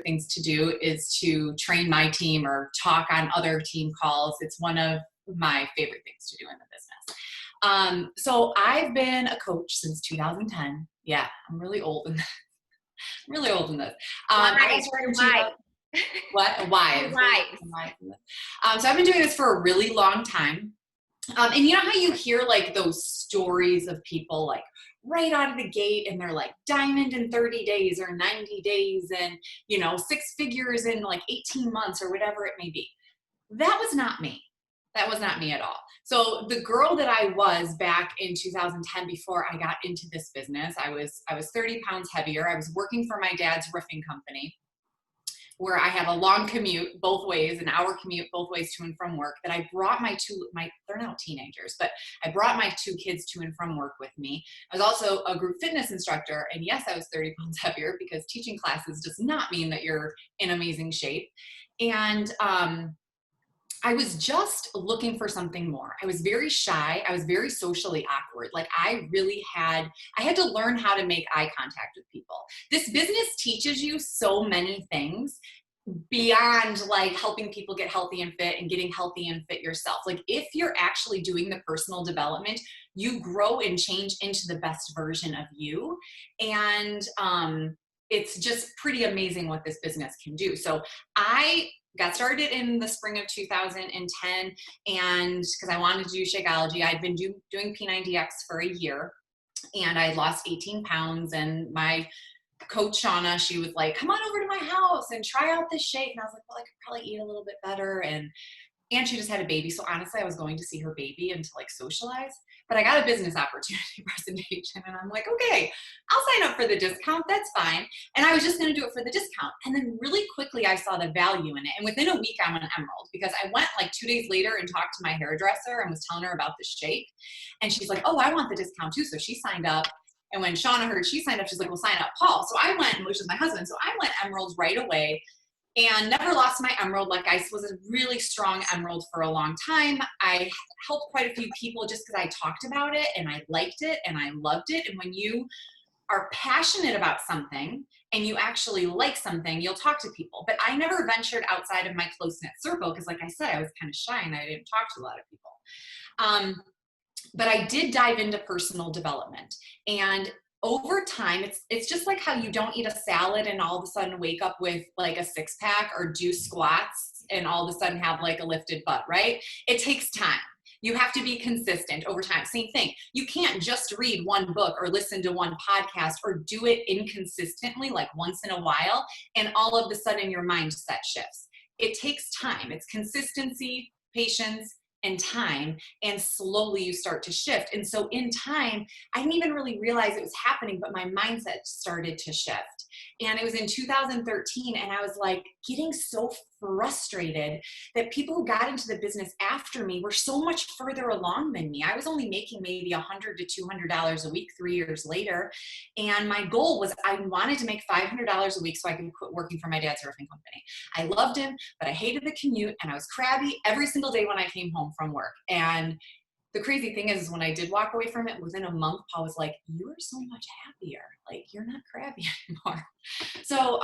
things to do is to train my team or talk on other team calls. It's one of my favorite things to do in the business. So I've been a coach since 2010. Yeah, I'm really old in really old in this. Why? What? Why? Why? So I've been doing this for a really long time. And you know how you hear like those stories of people like right out of the gate and they're like diamond in 30 days or 90 days and, you know, six figures in like 18 months or whatever it may be. That was not me. That was not me at all. So the girl that I was back in 2010 before I got into this business, I was 30 pounds heavier. I was working for my dad's roofing company, where I have a long commute both ways, an hour commute both ways to and from work, that I brought they're now teenagers, but I brought my two kids to and from work with me. I was also a group fitness instructor, and yes, I was 30 pounds heavier because teaching classes does not mean that you're in amazing shape. And I was just looking for something more. I was very shy. I was very socially awkward. Like I had to learn how to make eye contact with people. This business teaches you so many things beyond like helping people get healthy and fit and getting healthy and fit yourself. Like if you're actually doing the personal development, you grow and change into the best version of you. And it's just pretty amazing what this business can do. So I got started in the spring of 2010, and because I wanted to do Shakeology, I'd been doing P90X for a year, and I lost 18 pounds, and my coach Shauna, she was like, come on over to my house and try out this shake. And I was like, well, I could probably eat a little bit better. And she just had a baby. So honestly, I was going to see her baby and to like socialize, but I got a business opportunity presentation and I'm like, okay, I'll sign up for the discount. That's fine. And I was just going to do it for the discount. And then really quickly, I saw the value in it. And within a week, I'm an emerald because I went like 2 days later and talked to my hairdresser and was telling her about the shake. And she's like, oh, I want the discount too. So she signed up. And when Shauna heard she signed up, she's like, well, sign up Paul. So I went, which is my husband. So I went emerald right away. And never lost my emerald. Like I was a really strong emerald for a long time. I helped quite a few people just because I talked about it and I liked it and I loved it. And when you are passionate about something and you actually like something, you'll talk to people. But I never ventured outside of my close-knit circle because like I said, I was kind of shy and I didn't talk to a lot of people. But I did dive into personal development. And over time, it's just like how you don't eat a salad and all of a sudden wake up with like a six pack or do squats and all of a sudden have like a lifted butt, right? It takes time. You have to be consistent over time. Same thing. You can't just read one book or listen to one podcast or do it inconsistently, like once in a while, and all of a sudden your mindset shifts. It takes time. It's consistency, patience, and time, and slowly you start to shift. And so in time, I didn't even really realize it was happening, but my mindset started to shift. And it was in 2013, and I was like getting so frustrated that people who got into the business after me were so much further along than me. I was only making maybe $100 to $200 a week 3 years later. And my goal was I wanted to make $500 a week so I could quit working for my dad's roofing company. I loved him, but I hated the commute and I was crabby every single day when I came home from work. And the crazy thing is when I did walk away from it, within a month, Paul was like, you are so much happier. Like, you're not crabby anymore. So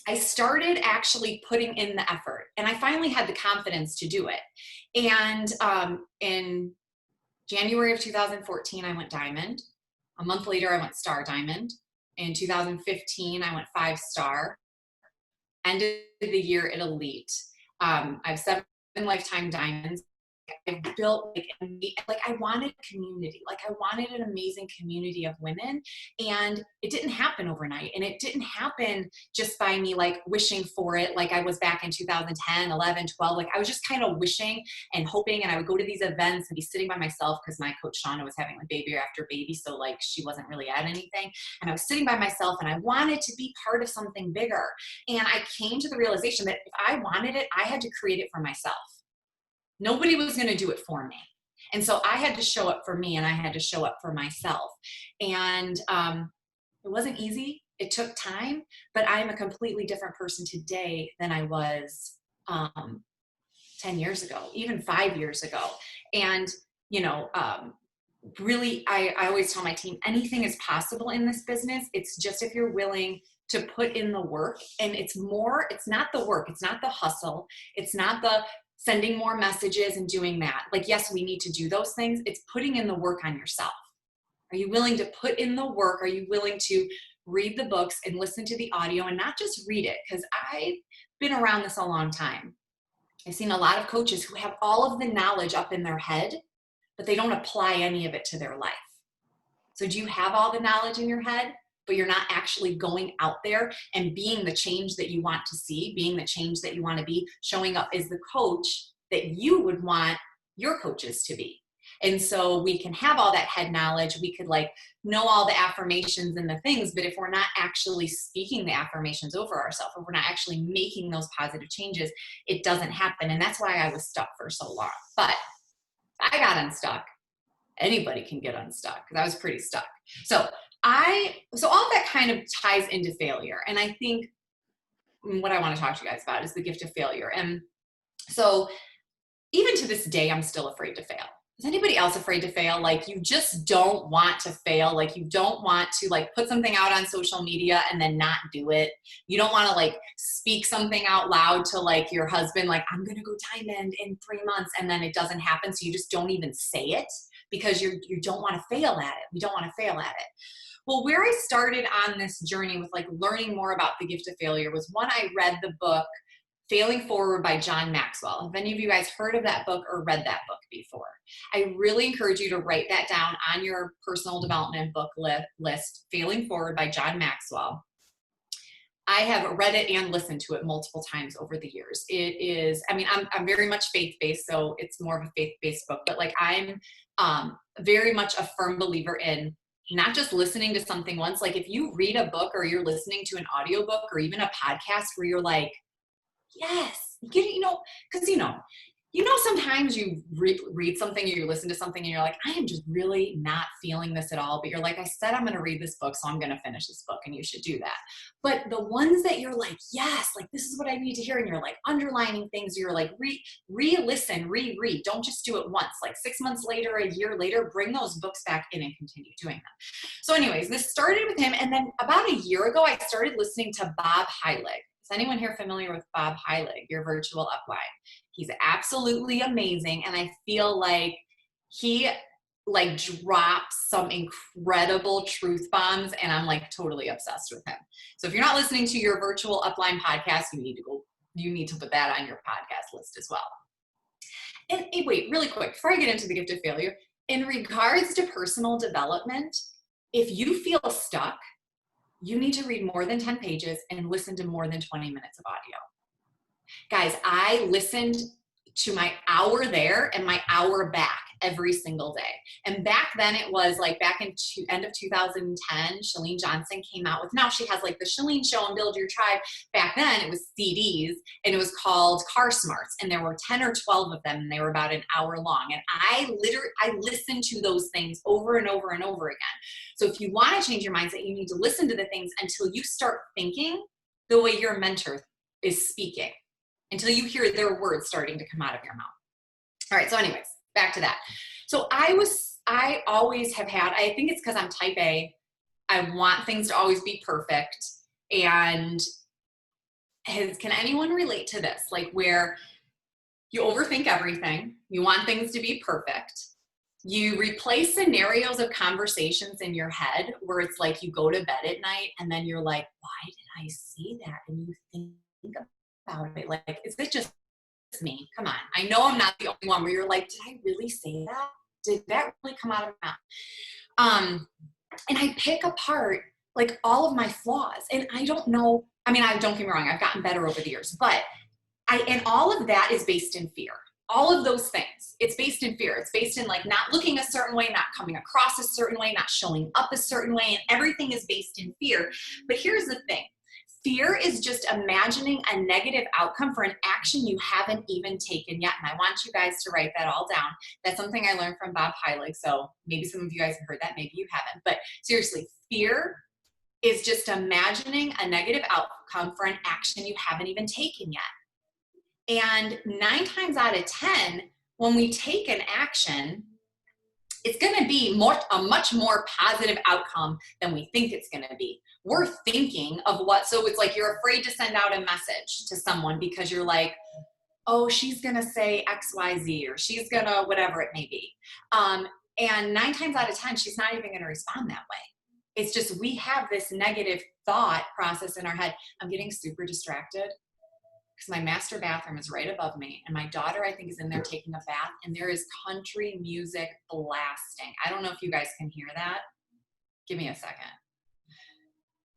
I started actually putting in the effort, and I finally had the confidence to do it. And in January of 2014, I went diamond. A month later, I went star diamond. In 2015, I went 5-star. Ended the year at elite. I have 7 lifetime diamonds. I built like I wanted a community, like I wanted an amazing community of women, and it didn't happen overnight, and it didn't happen just by me like wishing for it like I was back in 2010, 11, 12. Like I was just kind of wishing and hoping, and I would go to these events and be sitting by myself because my coach Shauna was having like baby after baby, so like she wasn't really at anything, and I was sitting by myself and I wanted to be part of something bigger. And I came to the realization that if I wanted it, I had to create it for myself. Nobody was going to do it for me. And so I had to show up for me, and I had to show up for myself. And it wasn't easy. It took time, but I'm a completely different person today than I was 10 years ago, even 5 years ago. And, you know, really, I always tell my team, anything is possible in this business. It's just if you're willing to put in the work. And it's not the work, it's not the hustle, it's not the sending more messages and doing that. Like, yes, we need to do those things. It's putting in the work on yourself. Are you willing to put in the work? Are you willing to read the books and listen to the audio and not just read it? Because I've been around this a long time. I've seen a lot of coaches who have all of the knowledge up in their head, but they don't apply any of it to their life. So do you have all the knowledge in your head, but you're not actually going out there and being the change that you want to see, being the change that you want to be, showing up as the coach that you would want your coaches to be? And so we can have all that head knowledge. We could like know all the affirmations and the things, but if we're not actually speaking the affirmations over ourselves, if we're not actually making those positive changes, it doesn't happen. And that's why I was stuck for so long. But I got unstuck. Anybody can get unstuck because I was pretty stuck. So all that kind of ties into failure. And I think what I want to talk to you guys about is the gift of failure. And so even to this day, I'm still afraid to fail. Is anybody else afraid to fail? Like, you just don't want to fail. Like, you don't want to like put something out on social media and then not do it. You don't want to like speak something out loud to like your husband, like, I'm going to go diamond in 3 months, and then it doesn't happen. So you just don't even say it because you don't want to fail at it. We don't want to fail at it. Well, where I started on this journey with like learning more about the gift of failure was when I read the book Failing Forward by John Maxwell. Have any of you guys heard of that book or read that book before? I really encourage you to write that down on your personal development book list, Failing Forward by John Maxwell. I have read it and listened to it multiple times over the years. It is, I mean, I'm very much faith-based, so it's more of a faith-based book, but like I'm very much a firm believer in not just listening to something once. Like, if you read a book or you're listening to an audiobook or even a podcast where you're like, yes, because sometimes you read something or you listen to something and you're like, I am just really not feeling this at all. But you're like, I said I'm going to read this book, so I'm going to finish this book, and you should do that. But the ones that you're like, yes, like this is what I need to hear, and you're like underlining things, you're like re-listen, reread. Don't just do it once. Like 6 months later, a year later, bring those books back in and continue doing them. So anyways, this started with him. And then about a year ago, I started listening to Bob Heilig. Is anyone here familiar with Bob Heilig, your virtual upline? He's absolutely amazing. And I feel like he like drops some incredible truth bombs, and I'm like totally obsessed with him. So if you're not listening to your virtual upline podcast, you need to put that on your podcast list as well. And wait, really quick, before I get into the gift of failure, in regards to personal development, if you feel stuck, you need to read more than 10 pages and listen to more than 20 minutes of audio. Guys, I listened to my hour there and my hour back every single day. And back then it was like back in end of 2010, Chalene Johnson came out with, now she has like the Chalene Show and Build Your Tribe. Back then it was CDs, and it was called Car Smarts. And there were 10 or 12 of them, and they were about an hour long. And I listened to those things over and over and over again. So if you want to change your mindset, you need to listen to the things until you start thinking the way your mentor is speaking, until you hear their words starting to come out of your mouth. All right, so anyways, back to that. So I always have had, I think it's because I'm type A, I want things to always be perfect. And can anyone relate to this? Like, where you overthink everything, you want things to be perfect, you replay scenarios of conversations in your head where it's like you go to bed at night and then you're like, why did I say that? And you think about it, like, is it just me? Come on. I know I'm not the only one where you're like, did I really say that? Did that really come out of my mouth? And I pick apart like all of my flaws, and I don't know. I mean, don't get me wrong, I've gotten better over the years, but and all of that is based in fear. All of those things, it's based in fear. It's based in like not looking a certain way, not coming across a certain way, not showing up a certain way, and everything is based in fear. But here's the thing. Fear is just imagining a negative outcome for an action you haven't even taken yet. And I want you guys to write that all down. That's something I learned from Bob Heilig. So maybe some of you guys have heard that, maybe you haven't. But seriously, fear is just imagining a negative outcome for an action you haven't even taken yet. And 9 times out of 10, when we take an action, it's going to be a much more positive outcome than we think it's going to be. We're thinking of so it's like you're afraid to send out a message to someone because you're like, oh, she's going to say X, Y, Z, or she's going to whatever it may be. And 9 times out of 10, she's not even going to respond that way. It's just we have this negative thought process in our head. I'm getting super distracted because my master bathroom is right above me, and my daughter, I think, is in there taking a bath, and there is country music blasting. I don't know if you guys can hear that. Give me a second.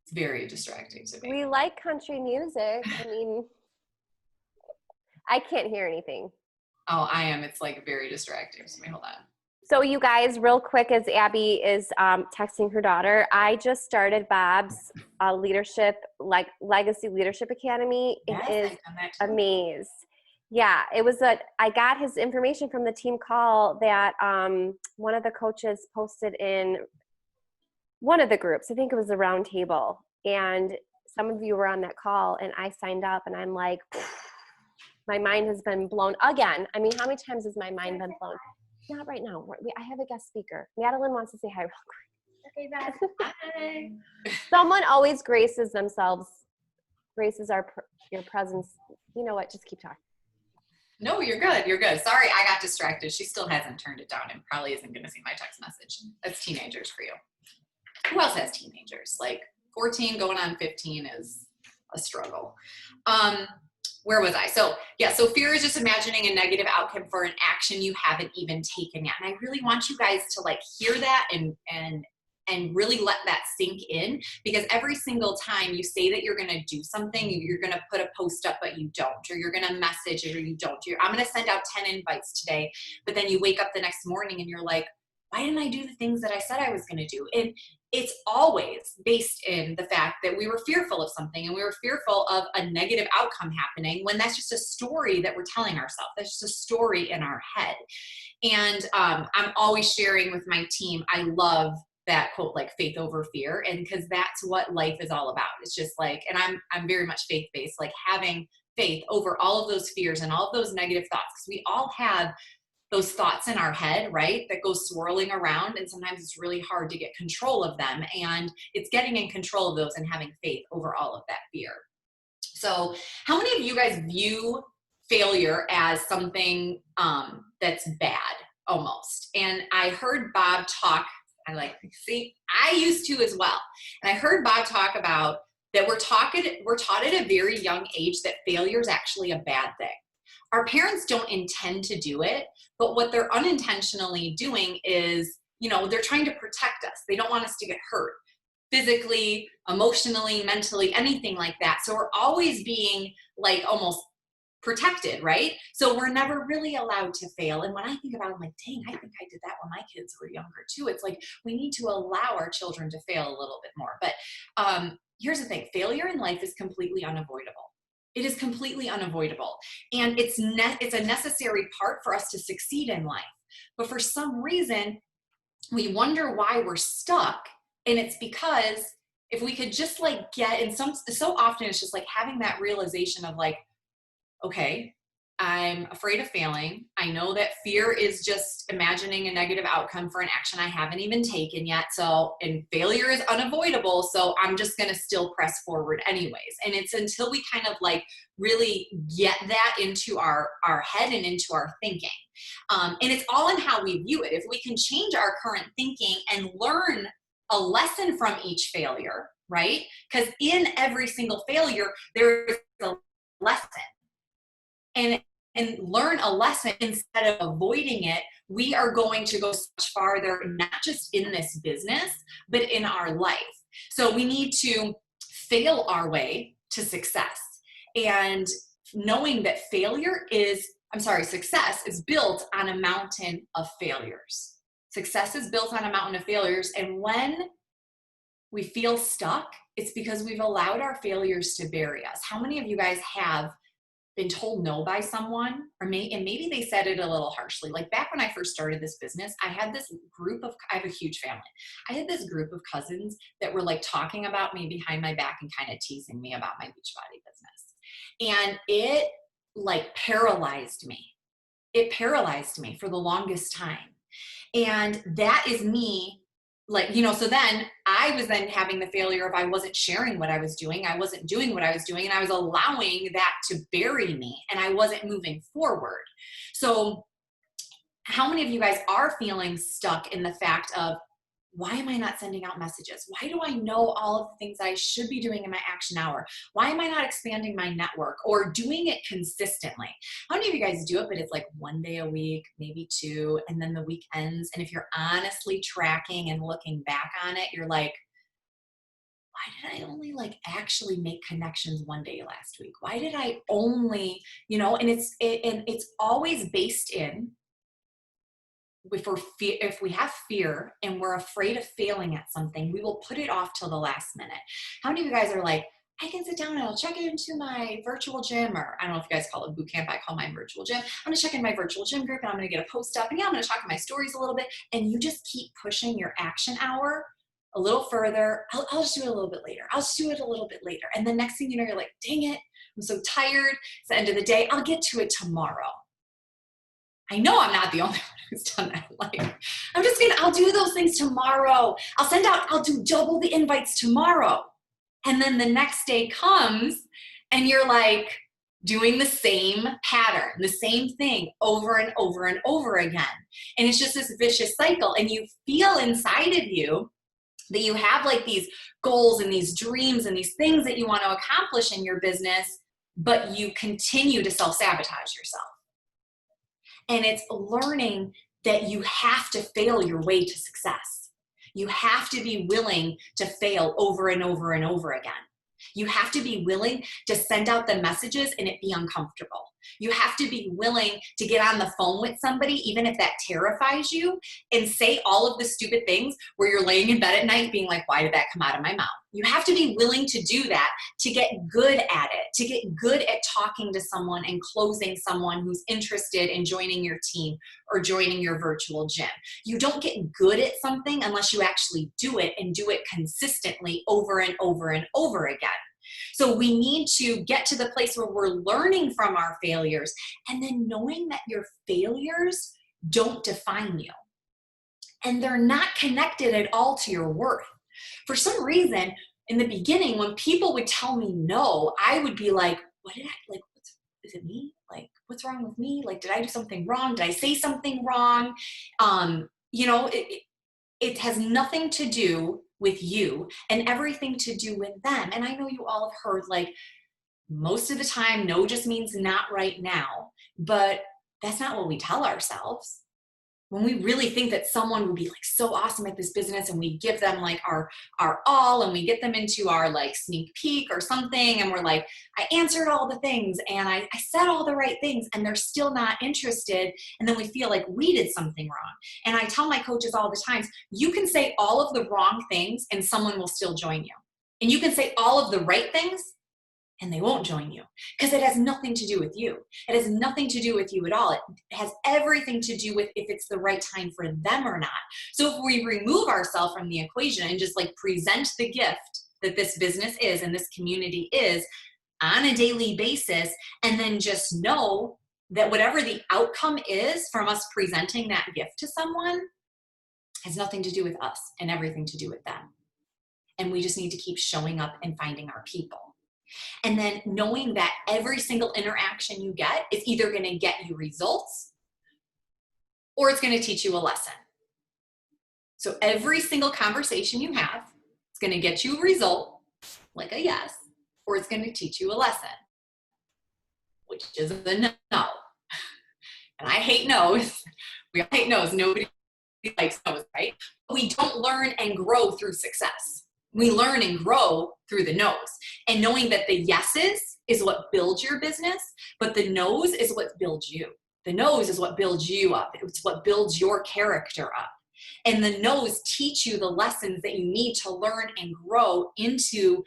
It's very distracting to me. We like country music. I mean, I can't hear anything. Oh, I am. It's like very distracting to me. Hold on. So you guys, real quick, as Abby is texting her daughter, I just started Bob's Legacy Leadership Academy. Yes, it is amazing. Yeah, I got his information from the team call that one of the coaches posted in one of the groups. I think it was the round table. And some of you were on that call, and I signed up, and I'm like, my mind has been blown again. I mean, how many times has my mind been blown? Not right now. I have a guest speaker. Madeline wants to say hi real quick. Okay, bye. Hi. Someone always graces your presence. You know what? Just keep talking. No, you're good. You're good. Sorry, I got distracted. She still hasn't turned it down and probably isn't going to see my text message. That's teenagers for you. Who else has teenagers? Like 14 going on 15 is a struggle. Where was I? So fear is just imagining a negative outcome for an action you haven't even taken yet. And I really want you guys to like hear that and really let that sink in, because every single time you say that you're going to do something, you're going to put a post up, but you don't, or you're going to message it, or you don't. I'm going to send out 10 invites today, but then you wake up the next morning and you're like, why didn't I do the things that I said I was going to do? And it's always based in the fact that we were fearful of something, and we were fearful of a negative outcome happening, when that's just a story that we're telling ourselves. That's just a story in our head. And I'm always sharing with my team, I love that quote, like faith over fear. And because that's what life is all about. It's just like, and I'm very much faith-based, like having faith over all of those fears and all of those negative thoughts. Because we all have those thoughts in our head, right, that go swirling around, and sometimes it's really hard to get control of them, and it's getting in control of those and having faith over all of that fear. So how many of you guys view failure as something that's bad almost? And I heard Bob talk, I used to as well, and I heard Bob talk about that we're taught at a very young age that failure is actually a bad thing. Our parents don't intend to do it, but what they're unintentionally doing is, they're trying to protect us. They don't want us to get hurt physically, emotionally, mentally, anything like that. So we're always being like almost protected, right? So we're never really allowed to fail. And when I think about it, I'm like, dang, I think I did that when my kids were younger too. It's like we need to allow our children to fail a little bit more. But here's the thing, failure in life is completely unavoidable. It is completely unavoidable. And it's a necessary part for us to succeed in life. But for some reason, we wonder why we're stuck. And it's because if we could just like so often it's just like having that realization of like, okay, I'm afraid of failing. I know that fear is just imagining a negative outcome for an action I haven't even taken yet. And failure is unavoidable. So I'm just going to still press forward anyways. And it's until we kind of like really get that into our head and into our thinking. And it's all in how we view it. If we can change our current thinking and learn a lesson from each failure, right? Because in every single failure, there is a lesson. And learn a lesson instead of avoiding it, we are going to go much farther, not just in this business, but in our life. So we need to fail our way to success. And knowing that success is built on a mountain of failures. Success is built on a mountain of failures. And when we feel stuck, it's because we've allowed our failures to bury us. How many of you guys have been told no by someone, and maybe they said it a little harshly? Like back when I first started this business, I had this I have a huge family. I had this group of cousins that were like talking about me behind my back and kind of teasing me about my Beachbody business. And it like paralyzed me. It paralyzed me for the longest time. And that is me, like, so then I was then having the failure of I wasn't sharing what I was doing. I wasn't doing what I was doing, and I was allowing that to bury me, and I wasn't moving forward. So how many of you guys are feeling stuck in the fact of, why am I not sending out messages? Why do I know all of the things I should be doing in my action hour? Why am I not expanding my network or doing it consistently? How many of you guys do it, but it's like one day a week, maybe two, and then the week ends? And if you're honestly tracking and looking back on it, you're like, why did I only like actually make connections one day last week? Why did I only, and it's always based in, if we have fear and we're afraid of failing at something, we will put it off till the last minute. How many of you guys are like, I can sit down and I'll check into my virtual gym, or I don't know if you guys call it boot camp, I call mine virtual gym. I'm gonna check in my virtual gym group and I'm gonna get a post up, and yeah, I'm gonna talk in my stories a little bit, and you just keep pushing your action hour a little further. I'll just do it a little bit later. I'll just do it a little bit later. And the next thing you know, you're like, dang it, I'm so tired. It's the end of the day. I'll get to it tomorrow. I know I'm not the only one who's done that. Like, I'll do those things tomorrow. I'll do double the invites tomorrow. And then the next day comes and you're like doing the same pattern, the same thing over and over and over again. And it's just this vicious cycle. And you feel inside of you that you have like these goals and these dreams and these things that you want to accomplish in your business, but you continue to self-sabotage yourself. And it's learning that you have to fail your way to success. You have to be willing to fail over and over and over again. You have to be willing to send out the messages and it be uncomfortable. You have to be willing to get on the phone with somebody, even if that terrifies you, and say all of the stupid things where you're laying in bed at night being like, why did that come out of my mouth? You have to be willing to do that, to get good at it, to get good at talking to someone and closing someone who's interested in joining your team or joining your virtual gym. You don't get good at something unless you actually do it, and do it consistently over and over and over again. So we need to get to the place where we're learning from our failures, and then knowing that your failures don't define you. And they're not connected at all to your worth. For some reason, in the beginning, when people would tell me no, I would be like, is it me? Like, what's wrong with me? Like, did I do something wrong? Did I say something wrong? It has nothing to do with you and everything to do with them. And I know you all have heard, like, most of the time, no just means not right now, but that's not what we tell ourselves. When we really think that someone would be like so awesome at this business, and we give them like our all, and we get them into our like sneak peek or something, and we're like, I answered all the things and I said all the right things, and they're still not interested, and then we feel like we did something wrong. And I tell my coaches all the time, you can say all of the wrong things and someone will still join you. And you can say all of the right things and they won't join you, because it has nothing to do with you. It has nothing to do with you at all. It has everything to do with if it's the right time for them or not. So if we remove ourselves from the equation and just like present the gift that this business is and this community is on a daily basis, and then just know that whatever the outcome is from us presenting that gift to someone has nothing to do with us and everything to do with them. And we just need to keep showing up and finding our people. And then knowing that every single interaction you get is either going to get you results or it's going to teach you a lesson. So every single conversation you have is going to get you a result, like a yes, or it's going to teach you a lesson, which is a no. And I hate no's. We all hate no's. Nobody likes no's, right? But we don't learn and grow through success. We learn and grow through the no's, and knowing that the yeses is what builds your business, but the no's is what builds you. The no's is what builds you up. It's what builds your character up. And the no's teach you the lessons that you need to learn and grow into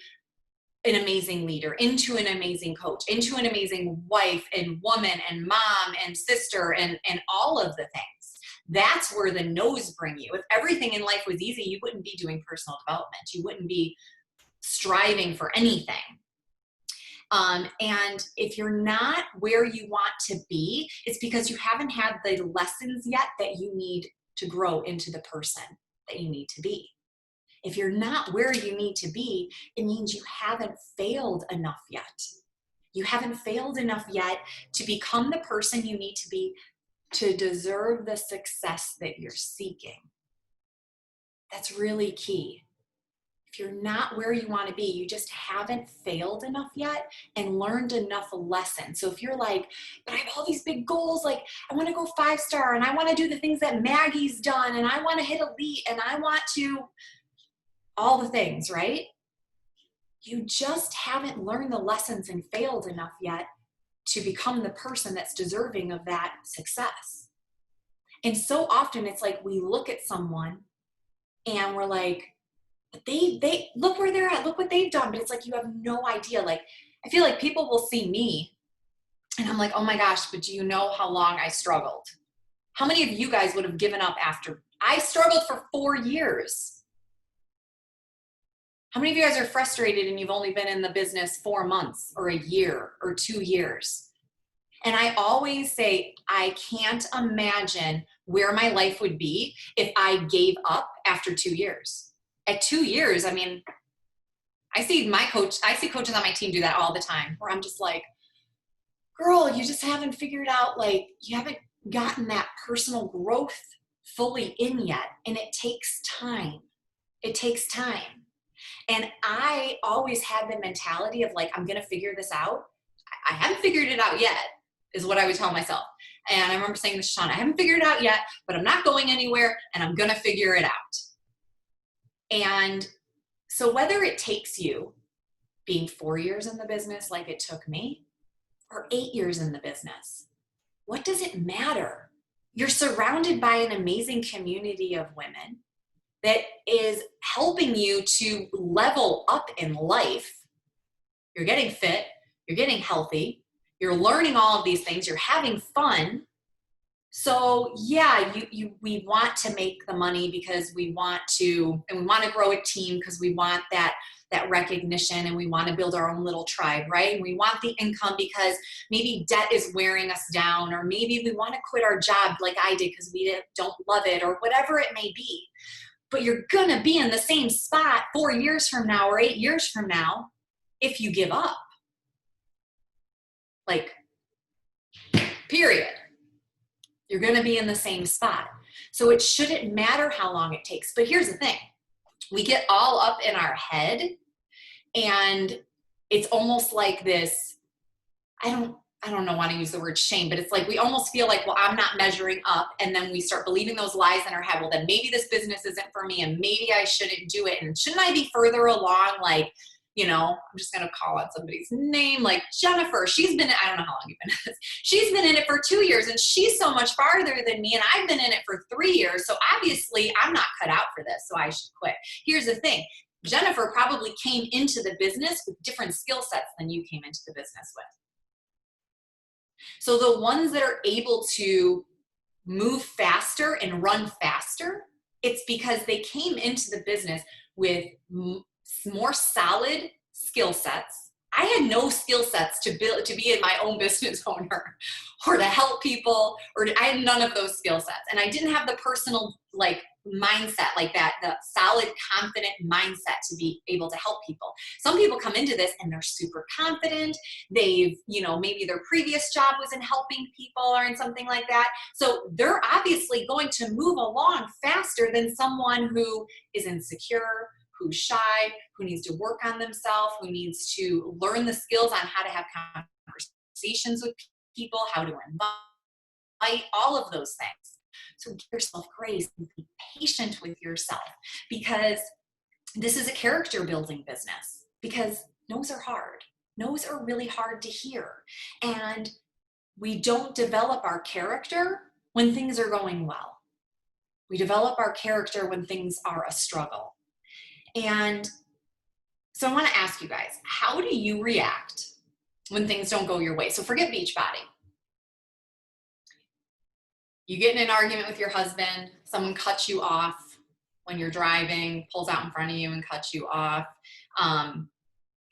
an amazing leader, into an amazing coach, into an amazing wife and woman and mom and sister and all of the things. That's where the no's bring you. If everything in life was easy, you wouldn't be doing personal development. You wouldn't be striving for anything. And if you're not where you want to be, it's because you haven't had the lessons yet that you need to grow into the person that you need to be. If you're not where you need to be, it means you haven't failed enough yet. You haven't failed enough yet to become the person you need to be to deserve the success that you're seeking. That's really key. If you're not where you want to be, you just haven't failed enough yet and learned enough lessons. So if you're like, but I have all these big goals, like I want to go 5-star and I want to do the things that Maggie's done and I want to hit elite and I want to all the things, right? You just haven't learned the lessons and failed enough yet to become the person that's deserving of that success. And so often it's like we look at someone and we're like, they look where they're at, look what they've done. But it's like, you have no idea. Like, I feel like people will see me and I'm like, oh my gosh, but do you know how long I struggled? How many of you guys would have given up after? I struggled for 4 years. How many of you guys are frustrated and you've only been in the business 4 months or a year or 2 years? And I always say, I can't imagine where my life would be if I gave up after 2 years. At 2 years, I mean, I see coaches on my team do that all the time, where I'm just like, girl, you just haven't figured out, like, you haven't gotten that personal growth fully in yet. And it takes time. It takes time. And I always had the mentality of like, I'm going to figure this out. I haven't figured it out yet, is what I would tell myself. And I remember saying this to Sean, I haven't figured it out yet, but I'm not going anywhere and I'm going to figure it out. And so whether it takes you being 4 years in the business like it took me, or 8 years in the business, what does it matter? You're surrounded by an amazing community of women that is helping you to level up in life. You're getting fit, you're getting healthy, you're learning all of these things, you're having fun. So yeah, we want to make the money because we want to, and we want to grow a team because we want that recognition and we want to build our own little tribe, right? And we want the income because maybe debt is wearing us down, or maybe we want to quit our job like I did because we don't love it, or whatever it may be. But you're going to be in the same spot 4 years from now or 8 years from now if you give up. Like, period. You're going to be in the same spot. So it shouldn't matter how long it takes. But here's the thing. We get all up in our head and it's almost like this, I don't want to use the word shame, but it's like we almost feel like, well, I'm not measuring up. And then we start believing those lies in our head. Well, then maybe this business isn't for me and maybe I shouldn't do it. And shouldn't I be further along? Like, you know, I'm just going to call out somebody's name, like Jennifer. She's been, I don't know how long you've been in this. She's been in it for 2 years and she's so much farther than me. And I've been in it for 3 years. So obviously I'm not cut out for this. So I should quit. Here's the thing. Jennifer probably came into the business with different skill sets than you came into the business with. So the ones that are able to move faster and run faster, it's because they came into the business with more solid skill sets. I had no skill sets to be in my own business owner or to help people, I had none of those skill sets. And I didn't have the personal like mindset like that, the solid, confident mindset to be able to help people. Some people come into this and they're super confident. They've, maybe their previous job was in helping people or in something like that. So they're obviously going to move along faster than someone who is insecure, who's shy, who needs to work on themselves, who needs to learn the skills on how to have conversations with people, how to invite, all of those things. So give yourself grace and be patient with yourself, because this is a character building business, because no's are hard. No's are really hard to hear. And we don't develop our character when things are going well. We develop our character when things are a struggle. And so I want to ask you guys, how do you react when things don't go your way? So forget Beachbody. You get in an argument with your husband, someone cuts you off when you're driving, pulls out in front of you and cuts you off.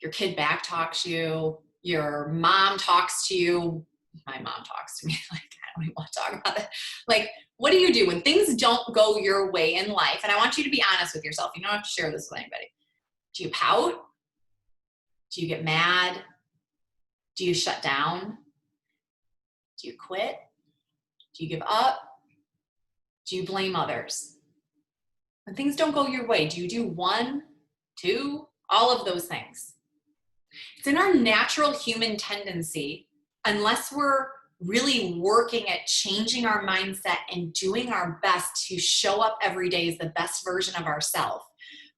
Your kid back talks you, your mom talks to you. My mom talks to me like that. don't even want to talk about it. Like, what do you do when things don't go your way in life? And I want you to be honest with yourself. You don't have to share this with anybody. Do you pout? Do you get mad? Do you shut down? Do you quit? Do you give up? Do you blame others? When things don't go your way, do you do one, two, all of those things? It's in our natural human tendency, unless we're really working at changing our mindset and doing our best to show up every day as the best version of ourselves.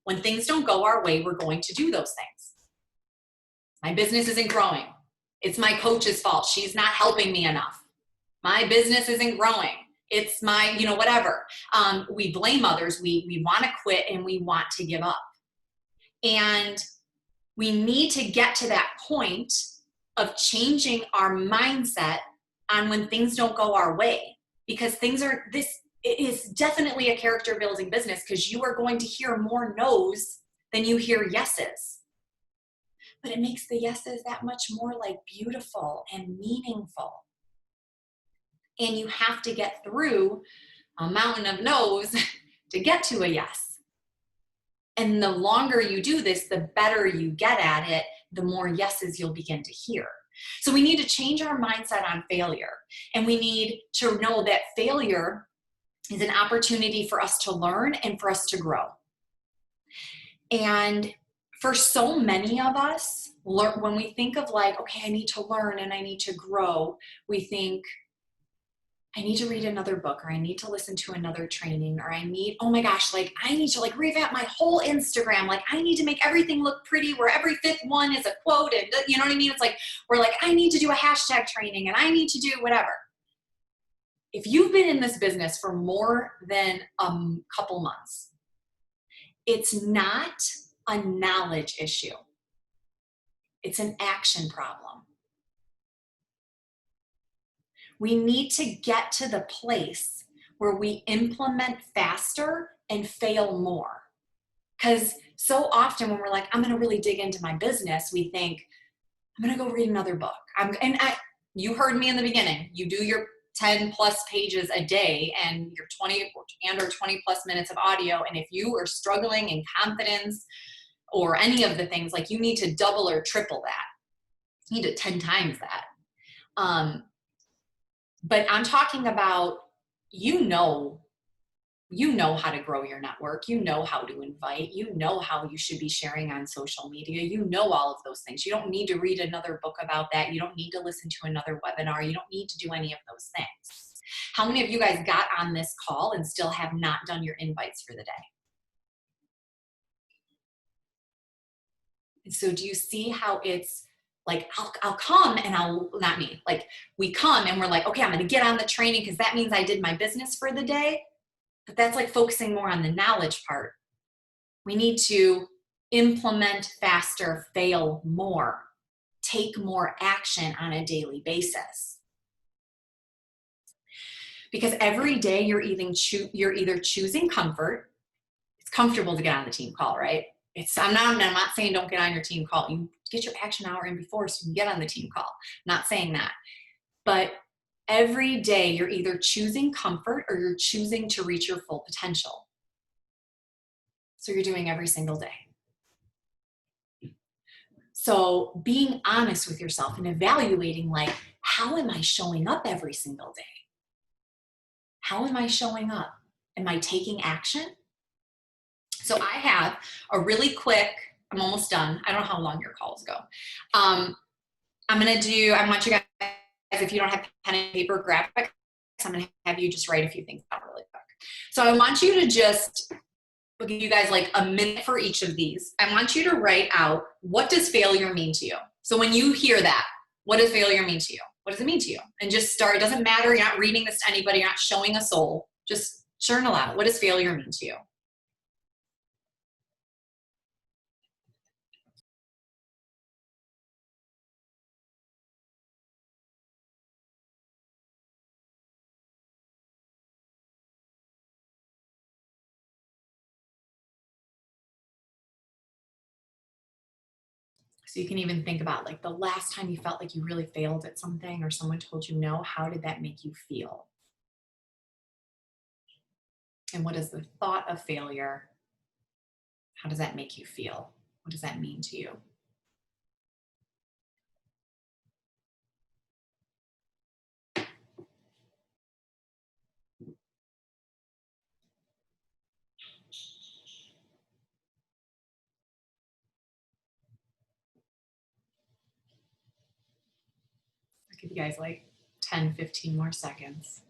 When things don't go our way, we're going to do those things. My business isn't growing. It's my coach's fault. She's not helping me enough. My business isn't growing. It's my, whatever. We blame others. We want to quit and we want to give up. And we need to get to that point of changing our mindset on when things don't go our way, because it is definitely a character building business, because you are going to hear more no's than you hear yeses. But it makes the yeses that much more like beautiful and meaningful. And you have to get through a mountain of no's to get to a yes. And the longer you do this, the better you get at it, the more yeses you'll begin to hear. So we need to change our mindset on failure. And we need to know that failure is an opportunity for us to learn and for us to grow. And for so many of us, when we think of like, okay, I need to learn and I need to grow, we think, I need to read another book, or I need to listen to another training, or I need, oh my gosh, like I need to like revamp my whole Instagram. Like I need to make everything look pretty where every fifth one is a quote, and you know what I mean? It's like, we're like, I need to do a hashtag training and I need to do whatever. If you've been in this business for more than a couple months, it's not a knowledge issue. It's an action problem. We need to get to the place where we implement faster and fail more. Because so often when we're like, I'm going to really dig into my business, we think, I'm going to go read another book. You heard me in the beginning. You do your 10 plus pages a day and your 20 plus minutes of audio. And if you are struggling in confidence or any of the things, like you need to double or triple that. You need to 10 times that. But I'm talking about, you know how to grow your network. You know how to invite. You know how you should be sharing on social media. You know all of those things. You don't need to read another book about that. You don't need to listen to another webinar. You don't need to do any of those things. How many of you guys got on this call and still have not done your invites for the day? And so do you see how it's like, I'll come and not me, like we come and we're like, okay, I'm going to get on the training because that means I did my business for the day. But that's like focusing more on the knowledge part. We need to implement faster, fail more, take more action on a daily basis. Because every day you're either choosing comfort. It's comfortable to get on the team call, right? I'm not saying don't get on your team call. You get your action hour in before so you can get on the team call. Not saying that. But every day you're either choosing comfort or you're choosing to reach your full potential. So you're doing every single day. So being honest with yourself and evaluating, like, how am I showing up every single day? How am I showing up? Am I taking action? So I have a really quick, I'm almost done. I don't know how long your calls go. I want you guys, if you don't have pen and paper, grab it. I'm going to have you just write a few things down really quick. So I want you to I'll give you guys like a minute for each of these. I want you to write out, what does failure mean to you? So when you hear that, what does failure mean to you? What does it mean to you? And just start. It doesn't matter. You're not reading this to anybody. You're not showing a soul. Just journal out. What does failure mean to you? So you can even think about like the last time you felt like you really failed at something or someone told you no, how did that make you feel? And what is the thought of failure? How does that make you feel? What does that mean to you? I'll give you guys like 10, 15 more seconds.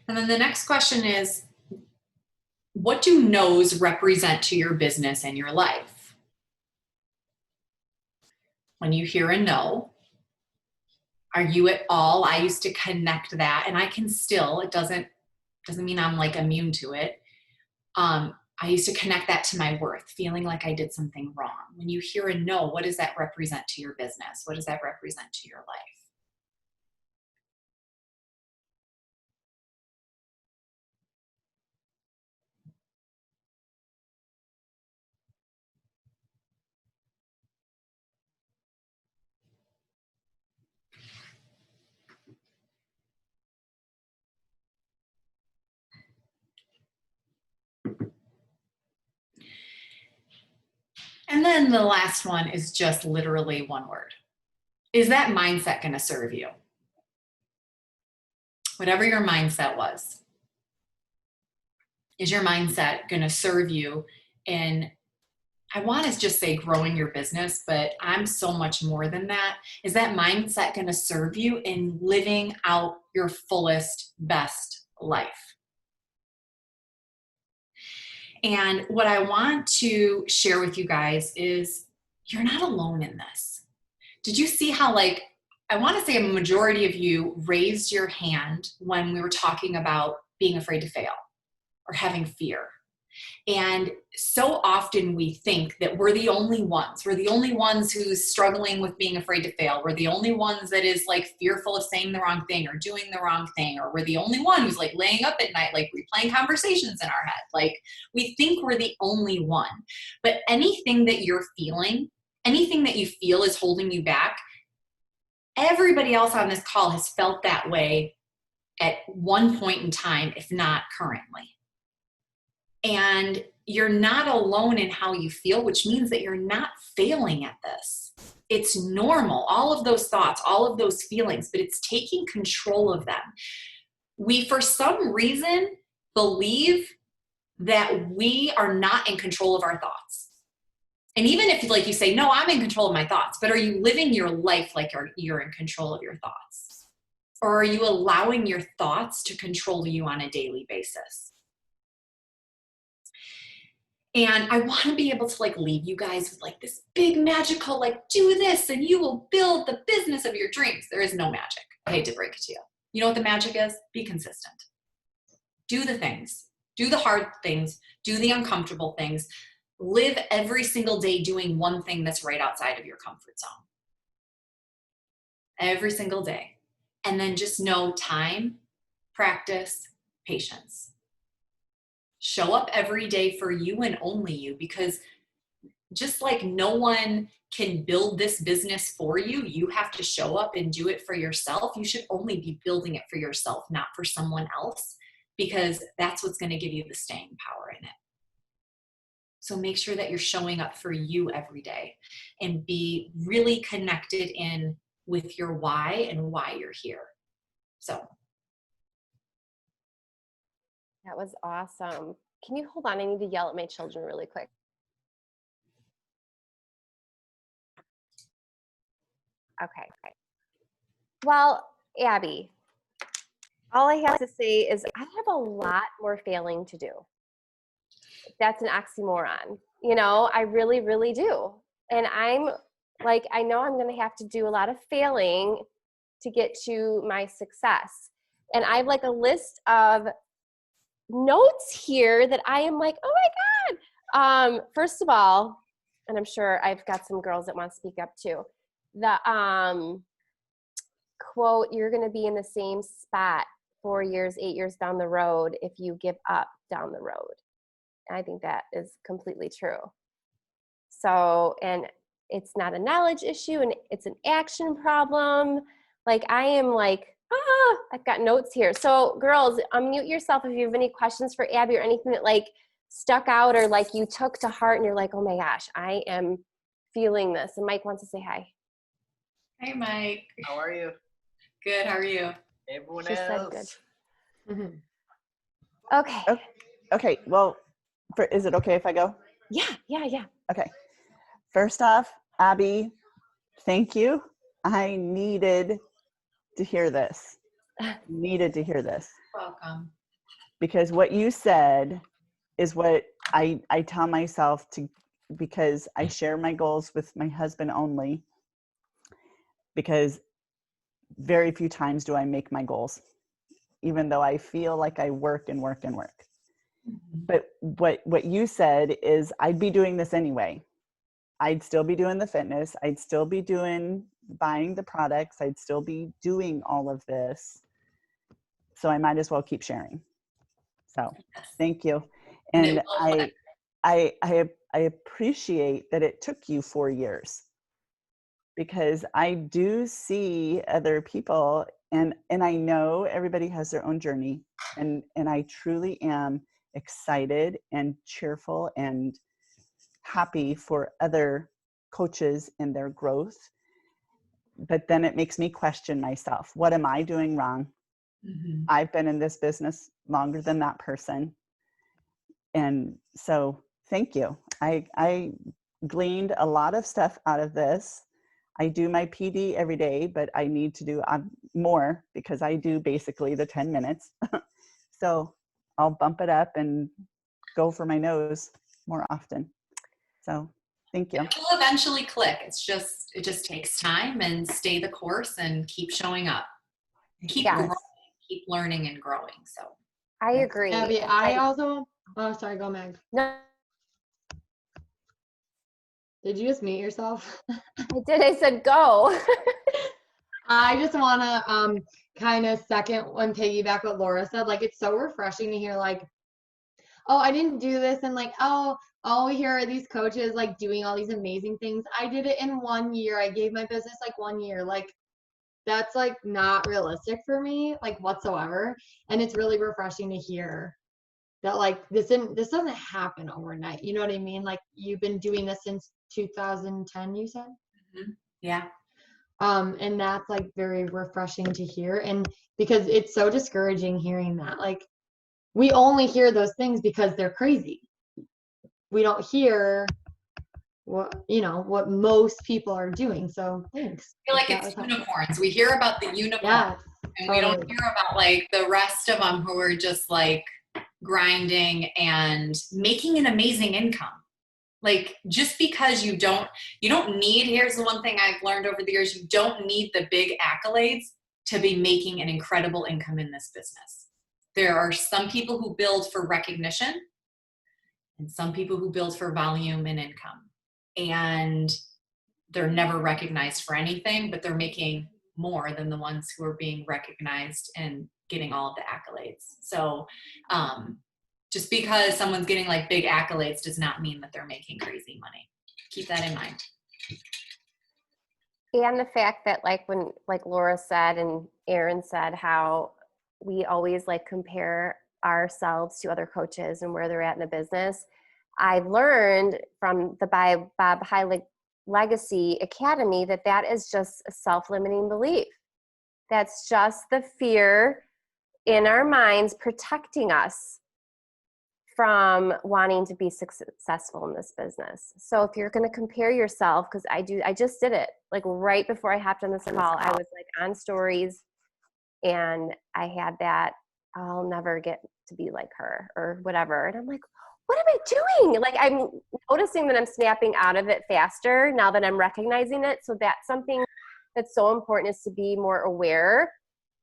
And then the next question is, what do no's represent to your business and your life? When you hear a no, are you at all? I used to connect that, and I can still, it doesn't mean I'm like immune to it. I used to connect that to my worth, feeling like I did something wrong. When you hear a no, what does that represent to your business? What does that represent to your life? And then the last one is just literally one word. Is that mindset going to serve you? Whatever your mindset was, is your mindset going to serve you in, I want to just say growing your business, but I'm so much more than that. Is that mindset going to serve you in living out your fullest, best life? And what I want to share with you guys is you're not alone in this. Did you see how, like, I want to say a majority of you raised your hand when we were talking about being afraid to fail or having fear? And so often we think that we're the only ones. We're the only ones who's struggling with being afraid to fail. We're the only ones that is like fearful of saying the wrong thing or doing the wrong thing. Or we're the only one who's like laying up at night, like replaying conversations in our head. Like we think we're the only one. But anything that you're feeling, anything that you feel is holding you back, everybody else on this call has felt that way at one point in time, if not currently. And you're not alone in how you feel, which means that you're not failing at this. It's normal, all of those thoughts, all of those feelings, but it's taking control of them. We, for some reason, believe that we are not in control of our thoughts. And even if, like, you say, no, I'm in control of my thoughts, but are you living your life like you're in control of your thoughts? Or are you allowing your thoughts to control you on a daily basis? And I want to be able to like leave you guys with like this big magical, like, do this and you will build the business of your dreams. There is no magic. I hate to break it to you. You know what the magic is? Be consistent. Do the things. Do the hard things. Do the uncomfortable things. Live every single day doing one thing that's right outside of your comfort zone. Every single day. And then just know time, practice, patience. Show up every day for you and only you, because just like no one can build this business for you, you have to show up and do it for yourself. You should only be building it for yourself, not for someone else, because that's what's going to give you the staying power in it. So make sure that you're showing up for you every day and be really connected in with your why and why you're here. So That was awesome. Can you hold on? I need to yell at my children really quick. Okay. Well, Abby, all I have to say is I have a lot more failing to do. That's an oxymoron. You know, I really, really do. And I'm like, I know I'm going to have to do a lot of failing to get to my success. And I have like a list of notes here that I am like, oh my God. First of all, and I'm sure I've got some girls that want to speak up too. The quote, you're going to be in the same spot 4 years, 8 years down the road if you give up down the road. And I think that is completely true. So, and it's not a knowledge issue, and it's an action problem. Like, I am like, I've got notes here. So girls, unmute yourself if you have any questions for Abby or anything that like stuck out or like you took to heart and you're like, oh my gosh, I am feeling this. And Mike wants to say hi. Hey, Mike. How are you? Good. How are you? Everyone She else. said good. Mm-hmm. Okay. Okay. Well, is it okay if I go? Yeah. Okay. First off, Abby, thank you. I needed to hear this. Welcome. Because what you said is what I tell myself to, because I share my goals with my husband only, because very few times do I make my goals, even though I feel like I work and work and work. But what you said is I'd be doing this anyway. I'd still be doing the fitness. I'd still be buying the products. I'd still be doing all of this. So I might as well keep sharing. So thank you. And I appreciate that it took you 4 years, because I do see other people, and I know everybody has their own journey, and I truly am excited and cheerful and happy for other coaches and their growth. But then it makes me question myself. What am I doing wrong? Mm-hmm. I've been in this business longer than that person. And so thank you. I gleaned a lot of stuff out of this. I do my PD every day, but I need to do more, because I do basically the 10 minutes. So I'll bump it up and go for my nose more often. So thank you. It will eventually click. It just takes time, and stay the course and keep showing up. Keep growing, keep learning and growing. So I agree. Abby, I also, oh, sorry, go Meg. No, Did you just mute yourself? I did. I said go. I just want to kind of second and piggyback what Laura said. Like, it's so refreshing to hear, like, oh, I didn't do this, and like, oh, all we hear are these coaches like doing all these amazing things. I did it in 1 year. I gave my business like 1 year. Like, that's like not realistic for me, like whatsoever. And it's really refreshing to hear that like this doesn't happen overnight. You know what I mean? Like, you've been doing this since 2010, you said? mm-hmm. Yeah. And that's like very refreshing to hear. And because it's so discouraging hearing that, like, we only hear those things because they're crazy. We don't hear what most people are doing. So thanks. I feel like it's unicorns. We hear about the unicorns, and we don't hear about like the rest of them who are just like grinding and making an amazing income. Like, just because you don't need, here's the one thing I've learned over the years, you don't need the big accolades to be making an incredible income in this business. There are some people who build for recognition, and some people who build for volume and income. And they're never recognized for anything, but they're making more than the ones who are being recognized and getting all of the accolades. So just because someone's getting like big accolades does not mean that they're making crazy money. Keep that in mind. And the fact that like when, like Laura said and Erin said, how we always like compare ourselves to other coaches and where they're at in the business. I've learned from the Bob High Legacy Academy that is just a self-limiting belief. That's just the fear in our minds protecting us from wanting to be successful in this business. So if you're going to compare yourself, because I just did it like right before I hopped on this call, I was like on stories and I had that, I'll never get to be like her or whatever. And I'm like, what am I doing? Like, I'm noticing that I'm snapping out of it faster now that I'm recognizing it. So that's something that's so important, is to be more aware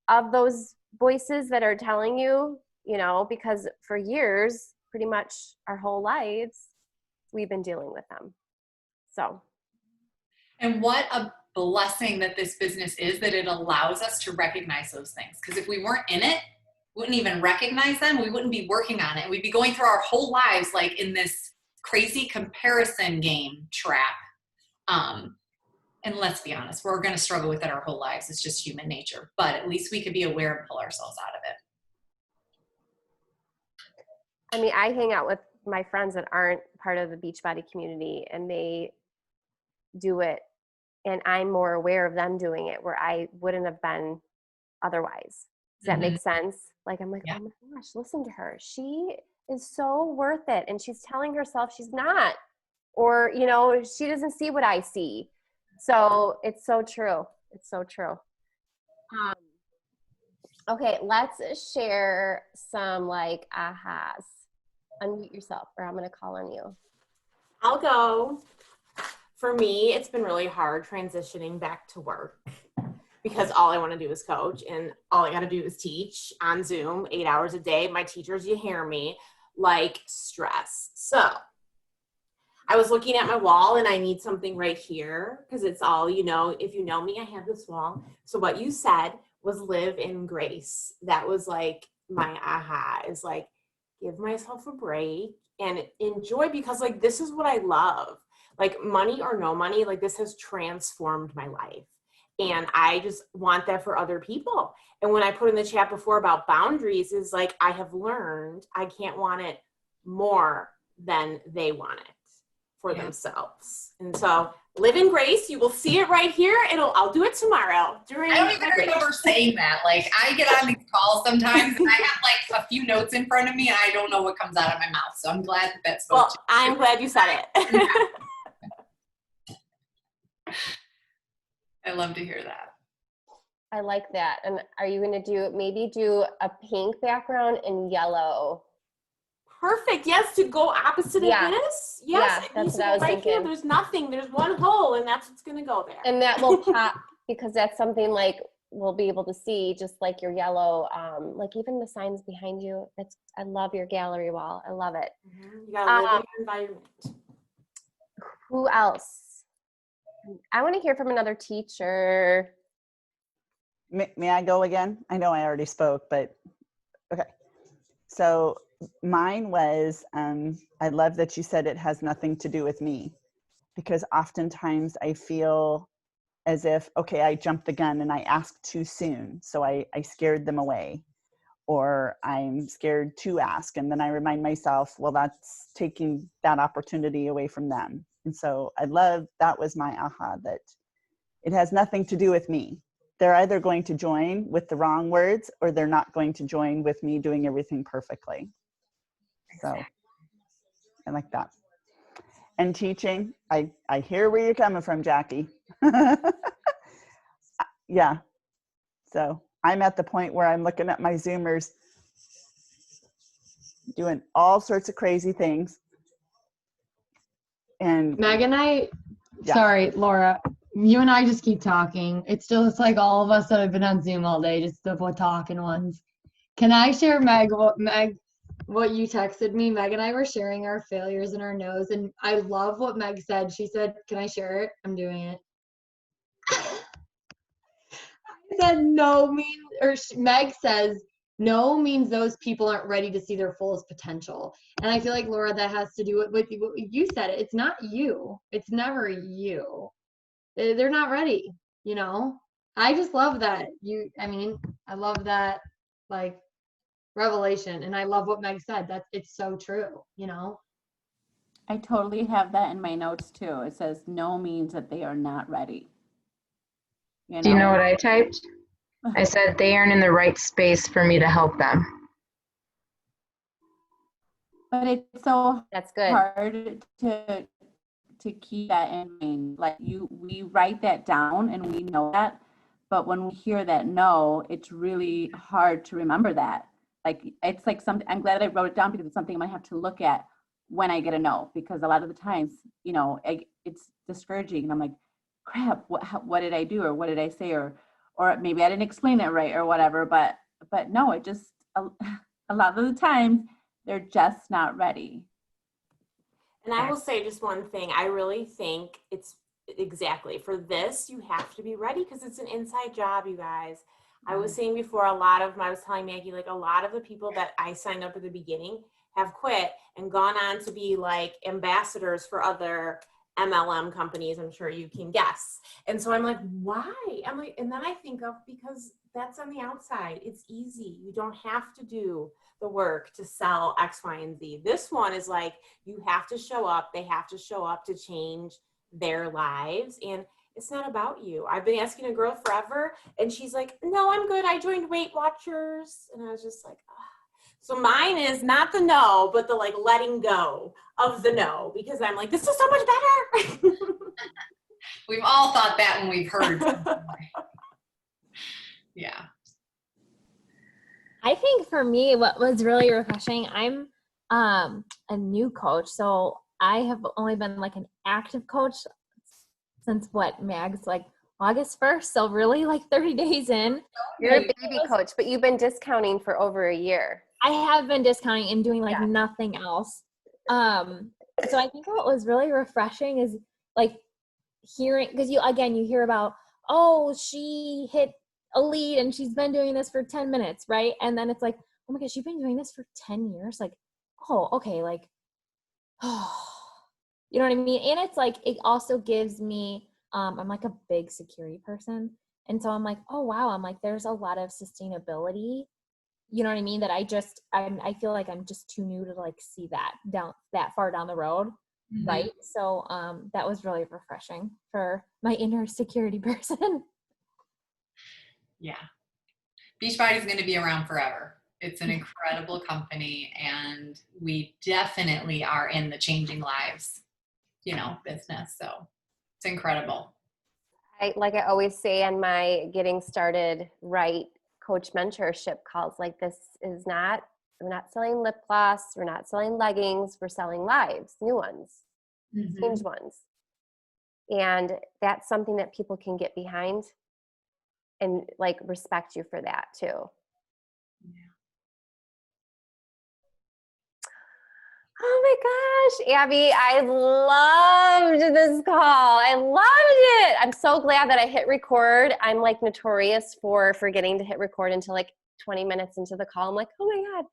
of those voices that are telling you, because for years, pretty much our whole lives, we've been dealing with them. So. And what blessing that this business is, that it allows us to recognize those things. Because if we weren't in it, wouldn't even recognize them, we wouldn't be working on it. We'd be going through our whole lives like in this crazy comparison game trap. And let's be honest, we're going to struggle with it our whole lives. It's just human nature. But at least we could be aware and pull ourselves out of it. I mean, I hang out with my friends that aren't part of the Beachbody community, and they do it, and I'm more aware of them doing it where I wouldn't have been otherwise. Does that make sense? Like, I'm like, oh my gosh, listen to her. She is so worth it. And she's telling herself she's not, or, you know, she doesn't see what I see. So it's so true. It's so true. Okay, let's share some like ahas. Unmute yourself, or I'm going to call on you. I'll go. For me, it's been really hard transitioning back to work because all I want to do is coach, and all I got to do is teach on Zoom 8 hours a day. My teachers, you hear me, like stress. So I was looking at my wall, and I need something right here because it's all, you know, if you know me, I have this wall. So what you said was live in grace. That was like my aha, is like, give myself a break and enjoy, because like, this is what I love. Like, money or no money, like, this has transformed my life. And I just want that for other people. And when I put in the chat before about boundaries, is like, I have learned I can't want it more than they want it for themselves. And so live in grace. You will see it right here. I'll do it tomorrow. I don't even remember saying that. Like, I get on these calls sometimes and I have like a few notes in front of me and I don't know what comes out of my mouth. So I'm glad that's well, I'm glad you said it. I love to hear that. I like that. And are you going to maybe do a pink background and yellow? Perfect. Yes, to go opposite of this. Yes, yeah, that's what I was thinking. Here, there's nothing. There's one hole, and that's what's going to go there. And that will pop because that's something like we'll be able to see, just like your yellow, like even the signs behind you. I love your gallery wall. I love it. Mm-hmm. You got to live in your environment. Who else? I want to hear from another teacher. May I go again? I know I already spoke, but okay. So mine was, I love that you said it has nothing to do with me, because oftentimes I feel as if, okay, I jumped the gun and I asked too soon. So I scared them away, or I'm scared to ask. And then I remind myself, well, that's taking that opportunity away from them. And so I love, that was my aha, that it has nothing to do with me. They're either going to join with the wrong words, or they're not going to join with me doing everything perfectly. So I like that. And teaching, I hear where you're coming from, Jackie. Yeah. So I'm at the point where I'm looking at my Zoomers doing all sorts of crazy things. And Meg sorry, Laura, you and I just keep talking. It's like all of us that have been on Zoom all day, just the talking ones. Can I share, Meg, what you texted me? Meg and I were sharing our failures and our no's, and I love what Meg said. She said, can I share it? I'm doing it. I said no Meg says, no means those people aren't ready to see their fullest potential. And I feel like, Laura, that has to do with what you said. It's not you. It's never you. They're not ready, you know? I just love that. I love that, like, revelation. And I love what Meg said. It's so true, you know? I totally have that in my notes too. It says no means that they are not ready. You know? Do you know what I typed? I said they aren't in the right space for me to help them. But it's so That's good. hard to keep that in mind. Like we write that down and we know that, but when we hear that no, it's really hard to remember that. Like, it's like something, I'm glad I wrote it down because it's something I might have to look at when I get a no, because a lot of the times, you know, it's discouraging and I'm like, crap, what did I do? Or what did I say? Or maybe I didn't explain it right or whatever, but no, it just, a lot of the times they're just not ready. And I will say just one thing. I really think it's exactly. For this, you have to be ready because it's an inside job, you guys. I was saying before, I was telling Maggie, like a lot of the people that I signed up at the beginning have quit and gone on to be like ambassadors for other MLM companies. I'm sure you can guess. And so I'm like, why? I'm like, and then I think of, because that's on the outside. It's easy. You don't have to do the work to sell X, Y, and Z. This one is like, you have to show up. They have to show up to change their lives. And it's not about you. I've been asking a girl forever, and she's like, no, I'm good. I joined Weight Watchers. And I was just like, oh. So mine is not the no, but the like letting go of the no, because I'm like, this is so much better. We've all thought that when we've heard. Yeah. I think for me, what was really refreshing, I'm a new coach. So I have only been like an active coach since Mag's like August 1st. So really like 30 days in. You're a baby coach, but you've been discounting for over a year. I have been discounting and doing like nothing else. So I think what was really refreshing is like hearing, because you hear about, oh, she hit a lead and she's been doing this for 10 minutes, right? And then it's like, oh my gosh, you've been doing this for 10 years? Like, oh, okay, like, oh, you know what I mean? And it's like, it also gives me, I'm like a big security person. And so I'm like, oh, wow, I'm like, there's a lot of sustainability, you know what I mean? That I feel like I'm just too new to like see that far down the road. Mm-hmm. Right. So that was really refreshing for my inner security person. Yeah. Beachbody is going to be around forever. It's an incredible company, and we definitely are in the changing lives, business. So it's incredible. I always say on my getting started right coach mentorship calls, like we're not selling lip gloss. We're not selling leggings. We're selling lives, new ones, changed ones. And that's something that people can get behind and like respect you for that too. Yeah. Oh my gosh, Abby, I loved this call. I loved it. I'm so glad that I hit record. I'm like notorious for forgetting to hit record until like 20 minutes into the call. I'm like, oh my God,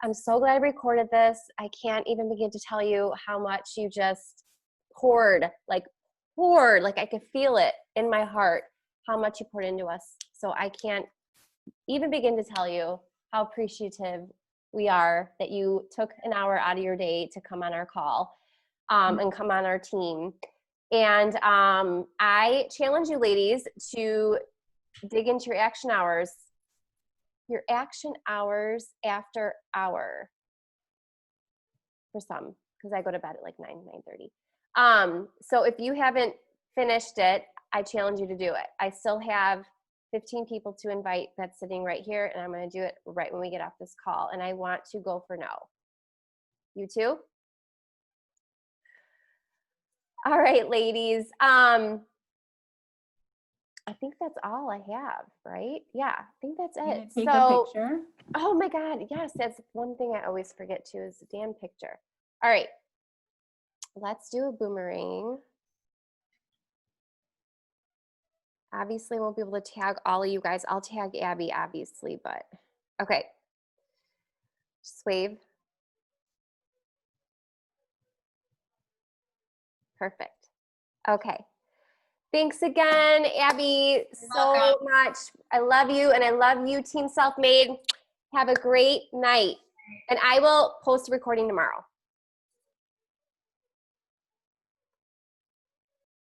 I'm so glad I recorded this. I can't even begin to tell you how much you just poured. Like I could feel it in my heart, how much you poured into us. So I can't even begin to tell you how appreciative we are that you took an hour out of your day to come on our call and come on our team. And I challenge you ladies to dig into your action hours after hour for some, because I go to bed at like 9:30. So if you haven't finished it, I challenge you to do it. I still have 15 people to invite that's sitting right here, and I'm going to do it right when we get off this call. And I want to go for no. You too? All right, ladies. I think that's all I have, right? Yeah, I think that's it. Take a picture. Oh my God, yes, that's one thing I always forget too, is the damn picture. All right, let's do a boomerang. Obviously, I won't be able to tag all of you guys. I'll tag Abby, obviously, but okay. Just wave. Perfect. Okay. Thanks again, Abby, so much. I love you, and I love you, Team Self-Made. Have a great night. And I will post a recording tomorrow.